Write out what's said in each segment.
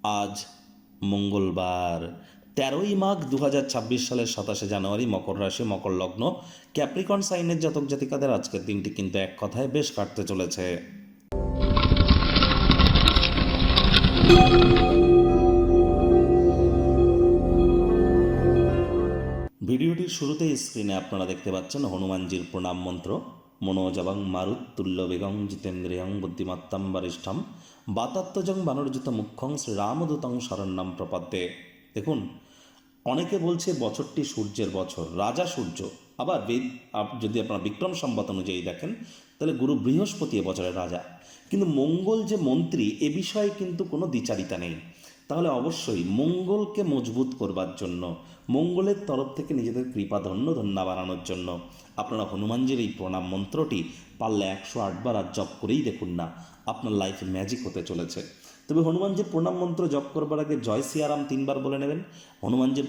আজ মঙ্গলবার 13ই মাঘ 2026 সালের 27 জানুয়ারি, মকর রাশি, মকর লগ্ন, ক্যাপ্রিকন সাইনের জাতক জাতিকাদের আজকের দিনটি কিন্তু এক কথায় বেশ কাটতে চলেছে। ভিডিওটির শুরুতেই স্ক্রিনে আপনারা দেখতে পাচ্ছেন হনুমানজির প্রণাম মন্ত্র। মনোজবং মারুত্তুল্য বেগং জিতেন্দ্রিয়ং বুদ্ধিমত্তাম বরিষ্ঠম বাতাত্মজং বানরযুত মুখ্যং শ্রীরামদূতং শরণ্যম প্রপদ্যে। দেখুন, অনেকে বলছে বছরটি সূর্যের বছর, রাজা সূর্য। আবার যদি আপনারা বিক্রম সম্বত অনুযায়ী দেখেন, তাহলে গুরু বৃহস্পতি বছরের রাজা। কিন্তু মঙ্গল যে মন্ত্রী, এ বিষয়ে কিন্তু কোনো দ্বিচারিতা নেই। তাহলে অবশ্যই মঙ্গলকে মজবুত করবার জন্য, মঙ্গলের তরফ থেকে নিজেদের কৃপা ধন্য বানানোর জন্য আপনারা হনুমানজির এই প্রণাম মন্ত্রটি পারলে 108 বার আর জপ করেই দেখুন না, আপনার লাইফে ম্যাজিক হতে চলেছে। তবে হনুমানজির প্রণাম মন্ত্র জপ করবার আগে জয় সিয়ারাম 3 বার বলে নেবেন। হনুমানজির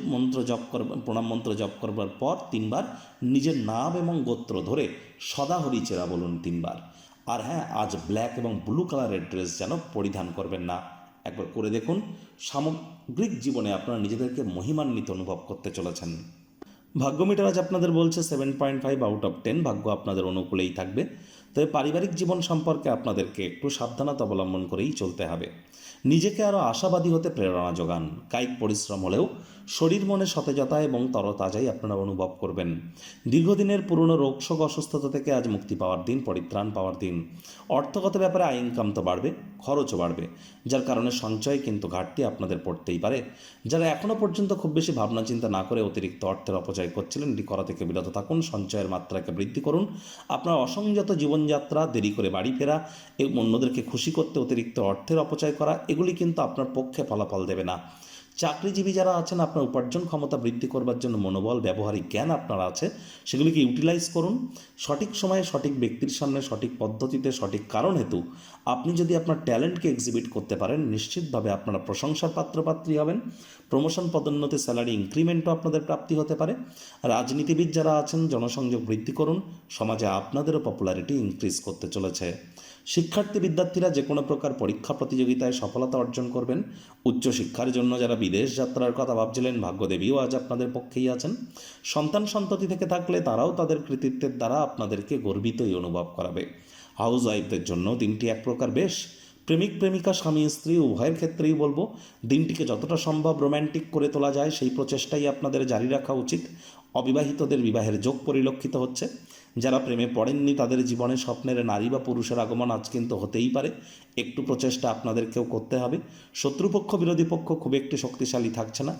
প্রণাম মন্ত্র জপ করবার পর 3 বার নিজের নাম এবং গোত্র ধরে সদা হরিচেরা বলুন 3 বার। আর হ্যাঁ, আজ ব্ল্যাক এবং ব্লু কালারের ড্রেস যেন পরিধান করবেন না। একবার করে দেখুন, সামগ্রিক জীবনে আপনারা নিজেদেরকে মহিমান্বিত অনুভব করতে চলেছেন। ভাগ্য মিটার আজ আপনাদের বলছে 7.5 আউট অফ 10, ভাগ্য আপনাদের অনুকূলেই থাকবে। তবে পারিবারিক জীবন সম্পর্কে আপনাদেরকে একটু সাবধানতা অবলম্বন করেই চলতে হবে। নিজেকে আরও আশাবাদী হতে প্রেরণা যোগান। কায়িক পরিশ্রম হলেও শরীর মনে সতেজতা এবং তরতাজাই আপনারা অনুভব করবেন। দীর্ঘদিনের পুরনো রোগশোক অসুস্থতা থেকে আজ মুক্তি পাওয়ার দিন, পরিত্রাণ পাওয়ার দিন। অর্থগত ব্যাপারে আয় ইনকাম তো বাড়বে, খরচও বাড়বে, যার কারণে সঞ্চয় কিন্তু ঘাটতি আপনাদের পড়তেই পারে। যারা এখনও পর্যন্ত খুব বেশি ভাবনা চিন্তা না করে অতিরিক্ত অর্থের অপচয় করছিলেন, এটি করা থেকে বিরত থাকুন। সঞ্চয়ের মাত্রাকে বৃদ্ধি করুন। আপনার অসংযত জীবনযাত্রা, দেরি করে বাড়ি ফেরা এবং অন্যদেরকে খুশি করতে অতিরিক্ত অর্থের অপচয় করা, এগুলি কিন্তু আপনার পক্ষে ফলাফল দেবে না। চাকরিজীবী যারা আছেন, আপনার উপার্জন ক্ষমতা বৃদ্ধি করবার জন্য মনোবল, ব্যবহারিক জ্ঞান আপনার আছে, সেগুলিকে ইউটিলাইজ করুন। সঠিক সময়ে সঠিক ব্যক্তির সামনে সঠিক পদ্ধতিতে সঠিক কারণ হেতু আপনি যদি আপনার ট্যালেন্টকে এক্সিবিট করতে পারেন, নিশ্চিতভাবে আপনারা প্রশংসার পাত্রপাত্রী হবেন। প্রমোশন, পদোন্নতি, স্যালারি ইনক্রিমেন্টও আপনাদের প্রাপ্তি হতে পারে। রাজনীতিবিদ যারা আছেন, জনসংযোগ বৃদ্ধি করুন। সমাজে আপনাদেরও পপুলারিটি ইনক্রিজ করতে চলেছে। শিক্ষার্থী বিদ্যার্থীরা যে কোনো প্রকার পরীক্ষা প্রতিযোগিতায় সফলতা অর্জন করবেন। উচ্চশিক্ষার জন্য যারা বিদেশ যাত্রার কথা ভাবছিলেন, ভাগ্যদেবীও আজ আপনাদের পক্ষেই আছেন। সন্তান সন্ততি থেকে থাকলে তারাও তাদের কৃতিত্বের দ্বারা আপনাদেরকে গর্বিতই অনুভব করাবে। হাউস ওয়াইফদের জন্য দিনটি এক প্রকার বেশ। প্রেমিক প্রেমিকা, স্বামী স্ত্রী উভয়ের ক্ষেত্রেই বলবো, দিনটিকে যতটা সম্ভব রোম্যান্টিক করে তোলা যায় সেই প্রচেষ্টাই আপনাদের জারি রাখা উচিত। অবিবাহিতদের বিবাহের যোগ পরিলক্ষিত হচ্ছে। যারা প্রেমে পড়েননি, তাদের জীবনে স্বপ্নের নারী বা পুরুষের আগমন আজ কিন্তু হতেই পারে। একটু প্রচেষ্টা আপনাদেরকেও করতে হবে। শত্রুপক্ষ, বিরোধী পক্ষ খুব একটি শক্তিশালী থাকছে না।